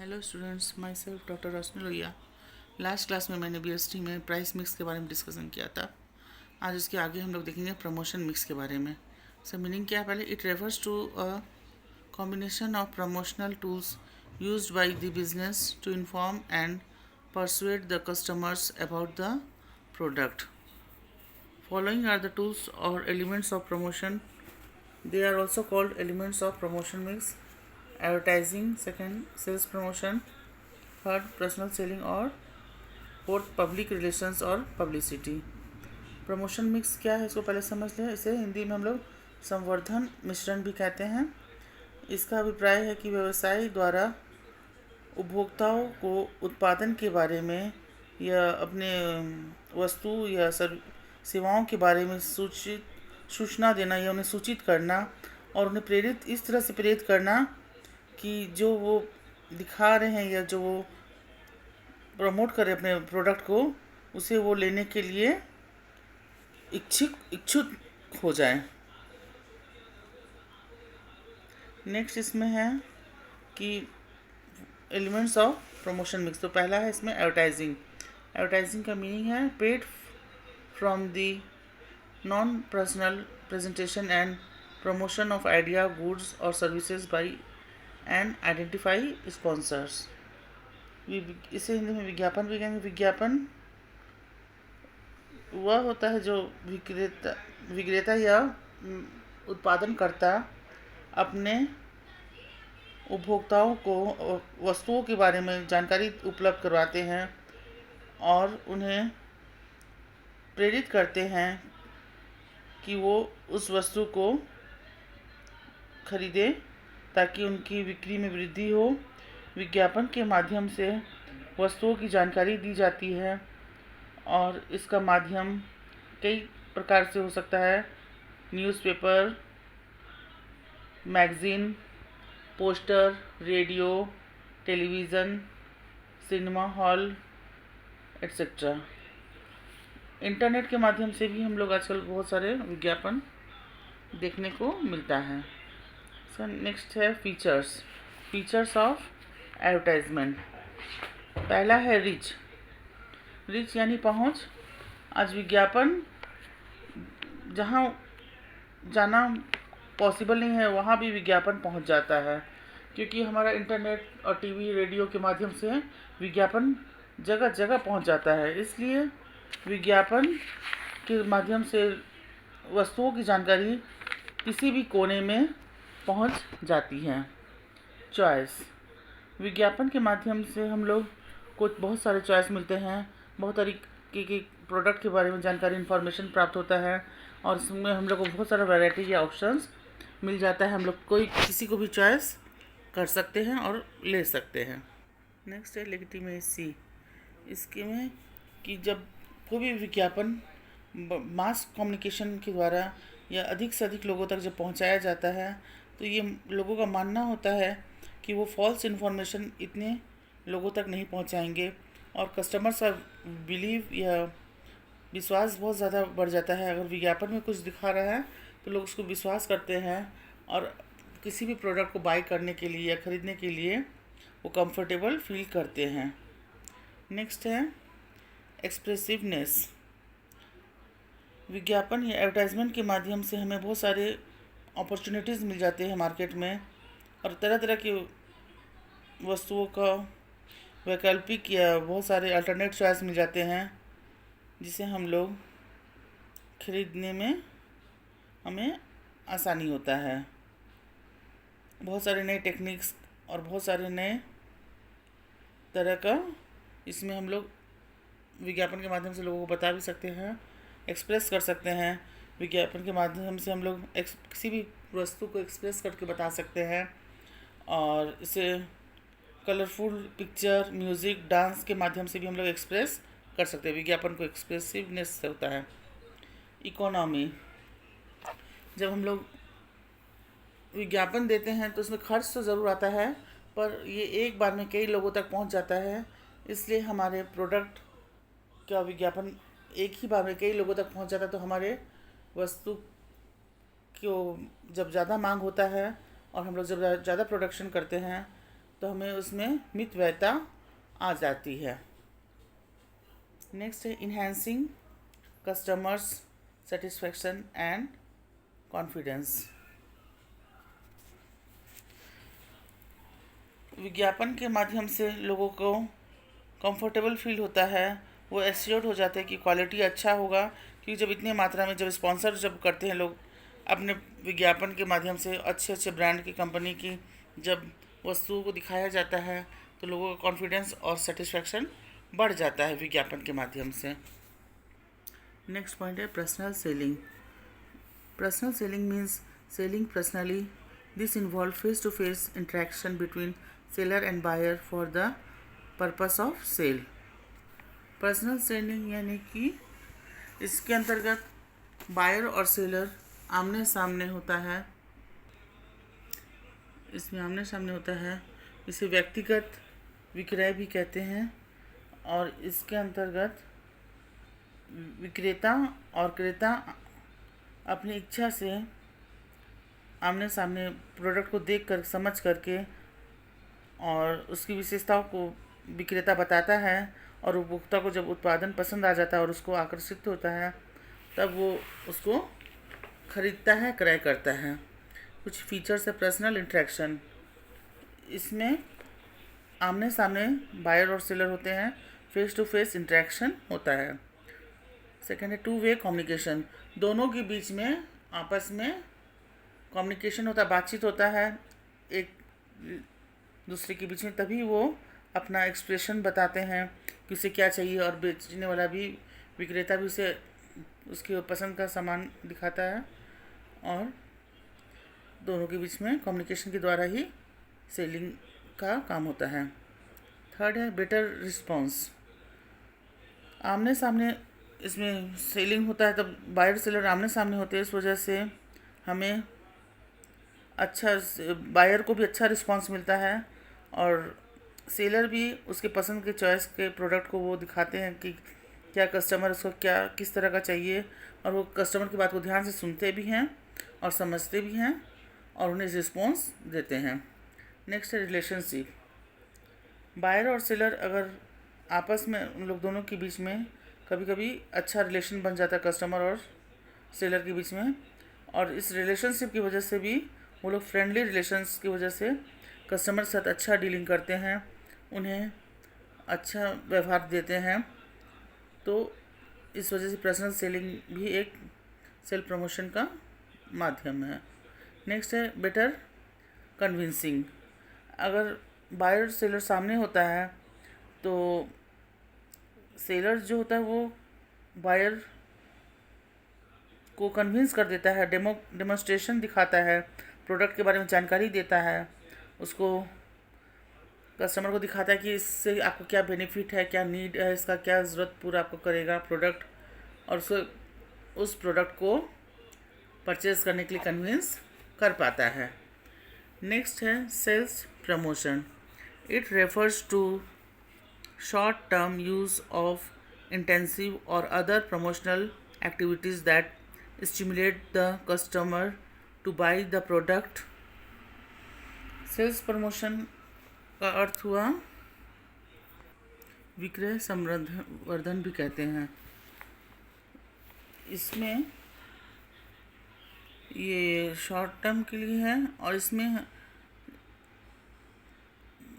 Hello students, my self doctor Roshni Lohia. Last class में मैंने BST में प्राइस मिक्स के बारे में डिस्कशन किया था। आज इसके आगे हम लोग देखेंगे प्रमोशन मिक्स के बारे में। सर मीनिंग क्या है? पहले it refers to a combination of promotional tools used by the business to inform and persuade the customers about the product. Following are the tools or elements of promotion. They are also called elements of promotion mix. Advertising, second sales promotion, third personal selling, और fourth public relations और publicity. Promotion mix क्या है इसको पहले समझ लें। इसे हिंदी में हम लोग संवर्धन मिश्रण भी कहते हैं। इसका अभिप्राय है कि व्यवसाय द्वारा उपभोक्ताओं को उत्पादन के बारे में या अपने वस्तु या सेवाओं के बारे में सूचना देना या उन्हें सूचित करना और उन्हें प्रेरित इस तरह से प्रेरित करना कि जो वो दिखा रहे हैं या जो वो प्रमोट करें अपने प्रोडक्ट को, उसे वो लेने के लिए इच्छुक हो जाए। नेक्स्ट इसमें है कि एलिमेंट्स ऑफ प्रमोशन मिक्स। तो पहला है इसमें एडवर्टाइजिंग। एडवर्टाइजिंग का मीनिंग है paid from the non personal presentation and promotion of idea, goods और services by and identify sponsors. इसे हिंदी में विज्ञापन भी कहेंगे। विज्ञापन वह होता है जो विक्रेता या उत्पादनकर्ता अपने उपभोक्ताओं को वस्तुओं के बारे में जानकारी उपलब्ध करवाते हैं और उन्हें प्रेरित करते हैं कि वो उस वस्तु को खरीदें ताकि उनकी बिक्री में वृद्धि हो। विज्ञापन के माध्यम से वस्तुओं की जानकारी दी जाती है और इसका माध्यम कई प्रकार से हो सकता है। Newspaper, magazine, poster, radio, television, cinema hall etcetera. Internet के माध्यम से भी हम लोग आजकल बहुत सारे विज्ञापन देखने को मिलता है। सर नेक्स्ट है फीचर्स ऑफ एडवर्टाइजमेंट। पहला है रिच यानी पहुंच। आज विज्ञापन जहां जाना पॉसिबल नहीं है वहाँ भी विज्ञापन पहुँच जाता है, क्योंकि हमारा इंटरनेट और टीवी, रेडियो के माध्यम से विज्ञापन जगह जगह पहुँच जाता है। इसलिए विज्ञापन के माध्यम से वस्तुओं की जानकारी किसी भी कोने में पहुँच जाती है। चॉइस, विज्ञापन के माध्यम से हम लोग को बहुत सारे चॉइस मिलते हैं। बहुत तरीके के प्रोडक्ट के बारे में जानकारी, इन्फॉर्मेशन प्राप्त होता है और इसमें हम लोग को बहुत सारा वैरायटी या ऑप्शंस मिल जाता है। हम लोग किसी को भी चॉइस कर सकते हैं और ले सकते हैं। नेक्स्ट है लेजिटिमेसी। इसके में कि जब कोई भी विज्ञापन मास कम्युनिकेशन के द्वारा या अधिक से अधिक लोगों तक जब पहुंचाया जाता है तो ये लोगों का मानना होता है कि वो फॉल्स इन्फॉर्मेशन इतने लोगों तक नहीं पहुंचाएंगे और कस्टमर्स का बिलीव या विश्वास बहुत ज़्यादा बढ़ जाता है। अगर विज्ञापन में कुछ दिखा रहा है तो लोग उसको विश्वास करते हैं और किसी भी प्रोडक्ट को बाय करने के लिए या ख़रीदने के लिए वो कंफर्टेबल फील करते हैं। नेक्स्ट है एक्सप्रेसिवनेस। विज्ञापन या एडवर्टाइजमेंट के माध्यम से हमें बहुत सारे अपॉर्चुनिटीज़ मिल जाते हैं मार्केट में और तरह तरह की वस्तुओं का वैकल्पिक या बहुत सारे अल्टरनेट चॉइस मिल जाते हैं जिसे हम लोग खरीदने में हमें आसानी होता है। बहुत सारे नए टेक्निक्स और बहुत सारे नए तरह का इसमें हम लोग विज्ञापन के माध्यम से लोगों को बता भी सकते हैं, एक्सप्रेस कर सकते हैं। विज्ञापन के माध्यम से हम लोग किसी भी वस्तु को एक्सप्रेस करके बता सकते हैं और इसे कलरफुल पिक्चर, म्यूज़िक, डांस के माध्यम से भी हम लोग एक्सप्रेस कर सकते हैं। विज्ञापन को एक्सप्रेसिवनेस से होता है। इकोनॉमी, जब हम लोग विज्ञापन देते हैं तो उसमें खर्च तो ज़रूर आता है पर ये एक बार में कई लोगों तक पहुंच जाता है। इसलिए हमारे प्रोडक्ट का विज्ञापन एक ही बार में कई लोगों तक पहुंच जाता है तो हमारे वस्तु को जब ज़्यादा मांग होता है और हम लोग जब ज़्यादा प्रोडक्शन करते हैं तो हमें उसमें मितव्ययता आ जाती है। नेक्स्ट है enhancing customers satisfaction and confidence. विज्ञापन के माध्यम से लोगों को कंफर्टेबल फील होता है, वो एश्योर्ड हो जाते हैं कि क्वालिटी अच्छा होगा, क्योंकि जब इतनी मात्रा में जब स्पॉन्सर जब करते हैं लोग अपने विज्ञापन के माध्यम से, अच्छे अच्छे ब्रांड की कंपनी की जब वस्तुओं को दिखाया जाता है तो लोगों का कॉन्फिडेंस और सेटिस्फैक्शन बढ़ जाता है विज्ञापन के माध्यम से। नेक्स्ट पॉइंट है personal selling. Personal selling means selling personally. This involve face to face interaction between seller and buyer for the purpose of sale. Personal selling यानी कि इसके अंतर्गत बायर और सेलर आमने सामने होता है, इसमें आमने सामने होता है। इसे व्यक्तिगत विक्रय भी कहते हैं और इसके अंतर्गत विक्रेता और क्रेता अपनी इच्छा से आमने सामने प्रोडक्ट को देख कर समझ करके और उसकी विशेषताओं को विक्रेता बताता है और उपभोक्ता को जब उत्पादन पसंद आ जाता है और उसको आकर्षित होता है तब वो उसको खरीदता है, क्रय करता है। कुछ फीचर्स है पर्सनल इंटरेक्शन। इसमें आमने सामने बायर और सेलर होते हैं, फेस टू फेस इंटरेक्शन होता है। सेकेंड है टू वे कम्युनिकेशन। दोनों के बीच में आपस में कम्युनिकेशन होता है, बातचीत होता है एक दूसरे के बीच में, तभी वो अपना एक्सप्रेशन बताते हैं कि उसे क्या चाहिए और बेचने वाला भी, विक्रेता भी उसे उसकी पसंद का सामान दिखाता है और दोनों के बीच में कम्युनिकेशन के द्वारा ही सेलिंग का काम होता है। थर्ड है बेटर रिस्पॉन्स। आमने सामने इसमें सेलिंग होता है तब बायर सेलर आमने सामने होते हैं, इस वजह से हमें अच्छा, बायर को भी अच्छा रिस्पॉन्स मिलता है और सेलर भी उसके पसंद के चॉइस के प्रोडक्ट को वो दिखाते हैं कि क्या कस्टमर उसको क्या किस तरह का चाहिए, और वो कस्टमर की बात को ध्यान से सुनते भी हैं और समझते भी हैं और उन्हें रिस्पॉन्स देते हैं। नेक्स्ट है रिलेशनशिप। बायर और सेलर अगर आपस में उन लोग दोनों के बीच में कभी कभी अच्छा रिलेशन बन जाता है कस्टमर और सेलर के बीच में, और इस रिलेशनशिप की वजह से भी वो लोग फ्रेंडली रिलेशंस की वजह से कस्टमर के साथ अच्छा डीलिंग करते हैं, उन्हें अच्छा व्यवहार देते हैं। तो इस वजह से पर्सनल सेलिंग भी एक सेल्फ प्रमोशन का माध्यम है। नेक्स्ट है बेटर कन्विंसिंग। अगर बायर सेलर सामने होता है तो सेलर जो होता है वो बायर को कन्विंस कर देता है, डेमोन्स्ट्रेशन दिखाता है, प्रोडक्ट के बारे में जानकारी देता है, उसको कस्टमर को दिखाता है कि इससे आपको क्या बेनिफिट है, क्या नीड है, इसका क्या ज़रूरत पूरा आपको करेगा प्रोडक्ट, और उसको उस प्रोडक्ट को परचेज़ करने के लिए कन्विंस कर पाता है। नेक्स्ट है sales promotion. It refers to short term use of intensive और other promotional activities that stimulate the customer to buy the product. Sales promotion का अर्थ हुआ विक्रय संवर्धन भी कहते हैं। इसमें ये शॉर्ट टर्म के लिए है और इसमें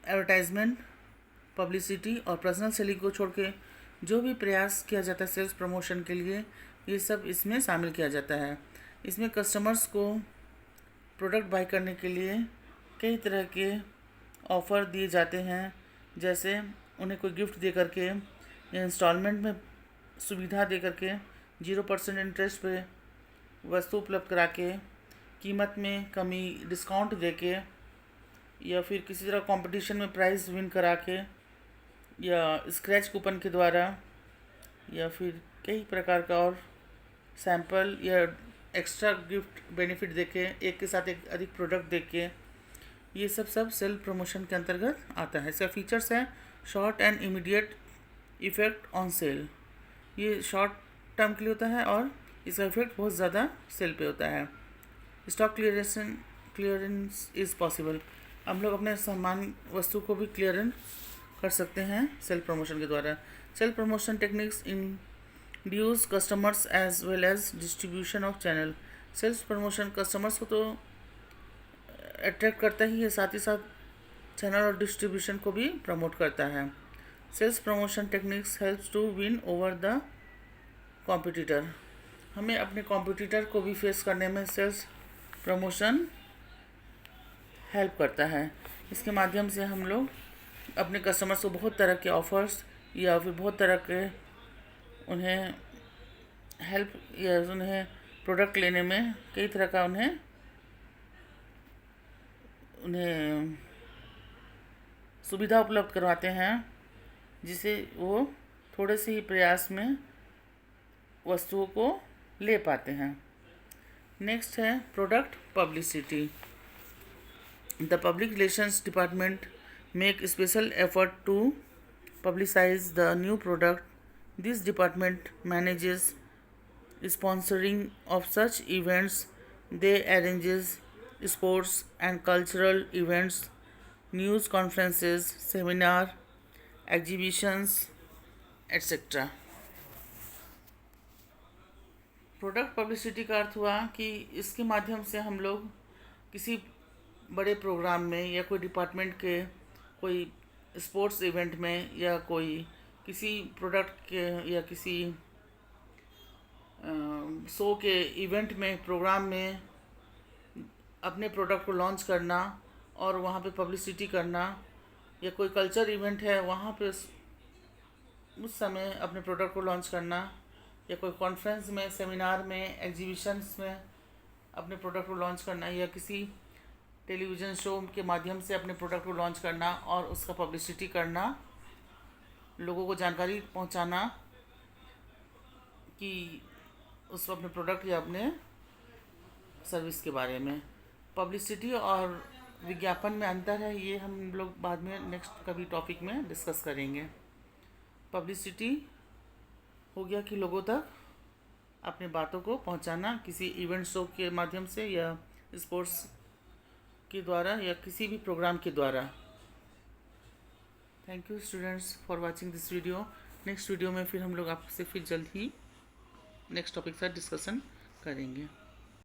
एडवर्टाइजमेंट, पब्लिसिटी और पर्सनल सेलिंग को छोड़ के जो भी प्रयास किया जाता है सेल्स प्रमोशन के लिए, ये सब इसमें शामिल किया जाता है। इसमें कस्टमर्स को प्रोडक्ट बाय करने के लिए कई तरह के ऑफ़र दिए जाते हैं, जैसे उन्हें कोई गिफ्ट दे करके या इंस्टॉलमेंट में सुविधा दे करके 0% इंटरेस्ट पे वस्तु उपलब्ध करा के, कीमत में कमी, डिस्काउंट दे के, या फिर किसी तरह कंपटीशन में प्राइज़ विन करा के, या स्क्रैच कूपन के द्वारा, या फिर कई प्रकार का और सैंपल या एक्स्ट्रा गिफ्ट बेनिफिट देके, एक के साथ एक अधिक प्रोडक्ट देके, ये सब सेल्फ प्रमोशन के अंतर्गत आता है। इसका फीचर्स है short and immediate effect on sale. ये शॉर्ट टर्म के लिए होता है और इसका इफेक्ट बहुत ज़्यादा सेल पे होता है। Stock clearance is possible. हम लोग अपने सामान वस्तु को भी क्लियर कर सकते हैं सेल्फ प्रमोशन के द्वारा। Self promotion techniques induce customers as well as distribution of channel. Self promotion customers को तो अट्रैक्ट करता ही है, साथ ही साथ चैनल और डिस्ट्रीब्यूशन को भी प्रमोट करता है। Sales promotion techniques helps to win over the competitor. हमें अपने कॉम्पिटिटर को भी फेस करने में सेल्स प्रमोशन हेल्प करता है। इसके माध्यम से हम लोग अपने कस्टमर्स को बहुत तरह के ऑफ़र्स या फिर बहुत तरह के उन्हें हेल्प या उन्हें प्रोडक्ट लेने में कई तरह का उन्हें सुविधा उपलब्ध करवाते हैं, जिसे वो थोड़े से ही प्रयास में वस्तुओं को ले पाते हैं। नेक्स्ट है product publicity. The public relations department make special effort to publicize the new product. This department manages sponsoring of such events. They arranges sports and cultural events, news conferences, seminar, exhibitions, etc. Product publicity का अर्थ हुआ कि इसके माध्यम से हम लोग किसी बड़े प्रोग्राम में या कोई डिपार्टमेंट के कोई स्पोर्ट्स इवेंट में या कोई किसी प्रोडक्ट के या किसी शो के इवेंट में प्रोग्राम में अपने प्रोडक्ट को लॉन्च करना और वहाँ पे पब्लिसिटी करना, या कोई कल्चर इवेंट है वहाँ पे उस समय अपने प्रोडक्ट को लॉन्च करना, या कोई कॉन्फ्रेंस में, सेमिनार में, एग्जीबिशंस में अपने प्रोडक्ट को लॉन्च करना, या किसी टेलीविज़न शो के माध्यम से अपने प्रोडक्ट को लॉन्च करना और उसका पब्लिसिटी करना, लोगों को जानकारी पहुंचाना कि उस अपने प्रोडक्ट या अपने सर्विस के बारे में। पब्लिसिटी और विज्ञापन में अंतर है, ये हम लोग बाद में नेक्स्ट कभी टॉपिक में डिस्कस करेंगे। पब्लिसिटी हो गया कि लोगों तक अपने बातों को पहुंचाना किसी इवेंट शो के माध्यम से या स्पोर्ट्स के द्वारा या किसी भी प्रोग्राम के द्वारा। Thank you students for watching this video. Next video में फिर हम लोग आपसे फिर जल्द ही नेक्स्ट टॉपिक के साथ डिस्कशन करेंगे।